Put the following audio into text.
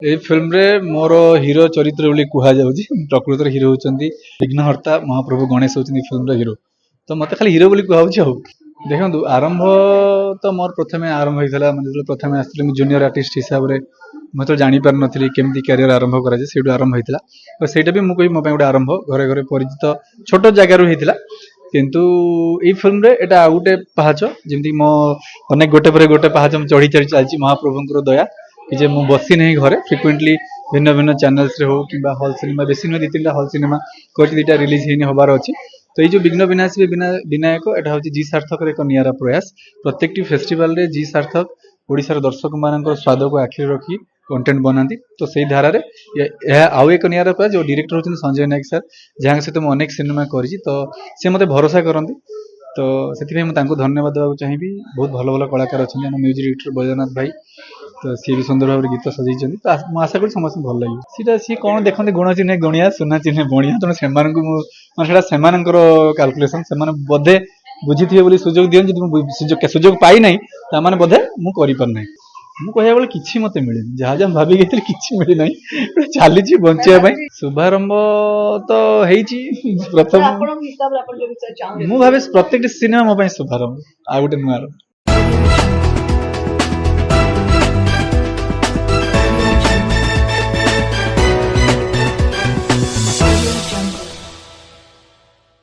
ए film रे मोर hero चरित्र बोली कुहा जाउची प्रकृत हीरो होचंदी विघ्नहर्ता महाप्रभु गणेश होचंदी फिल्म रे हीरो तो मते खाली हीरो बोली कुहा होची हो देखंतु आरंभ तो मोर प्रथमे आरंभ होइथला माने जो प्रथमे आस्थिले मु जूनियर आर्टिस्ट हिसाब रे म तो जानि पार नथली केमती करियर आरंभ करा जे सेडु आरंभ होइथला तो सेटा भी मु कोइ मो पे गुटे आरंभ घरे घरे परिचित छोटो जागा रु होइथला किंतु ई फिल्म रे एटा आ गुटे पहाच जेमती मो अनेक गोटे पर गोटे पहाच हम चढ़ी चढ़ी चलची महाप्रभुंकर दया कि जे मु बसी नहीं घरे फ्रिक्वेंटली भिन्न भिन्न चैनल्स रे हो किबा हॉल सिनेमा बेसी नुहे 2-3 हॉल सिनेमा कोटी दुटा रिलीज हेने होबार अछि तो ये जो विघ्न विनाशी विनायक एटा होची जी सार्थक रे एक नियारा प्रयास प्रत्येकटी फेस्टिवल रे जी सार्थक ओडिसा रे दर्शक मानकर स्वाद को आखिर रखी कंटेंट बनाती तो सही धारा रे आउ एक नियारा प्रयास जो डायरेक्टर होचन संजय नायक सर जहां से तो अनेक सिनेमा करी तो से मते भरोसा करंती तो से मैं धन्यवाद देवा चाहिए बहुत भल भल कलाकार अच्छा आम म्यूजिक डायरेक्टर बैजनाथ भाई तो सी भी सुंदर भाव गीत सजाई तो आशा करी समस्त भल लगे सीटा सी कौन देखते गुण चिन्हे गुणिया सुना चिन्हे बणिया तेणु से काल्कुलेसन से बोधे बुझी थे सुजोग दिखाई सुजोग पाई ना बोधे मुझे करना ମୁଁ କହିବା ବେଳେ କିଛି ମତେ ମିଳିନି ଯାହା ଯାହା ଭାବି ଯାଇଥିଲି କିଛି ମିଳିନାହିଁ ଚାଲିଛି ବଞ୍ଚିବା ପାଇଁ ଶୁଭାରମ୍ଭ ତ ହେଇଛି ପ୍ରଥମ ମୁଁ ଭାବେ ପ୍ରତ୍ୟେକଟି ସିନେମା ମୋ ପାଇଁ ଶୁଭାରମ୍ଭ ଆଉ ଗୋଟେ ନୂଆ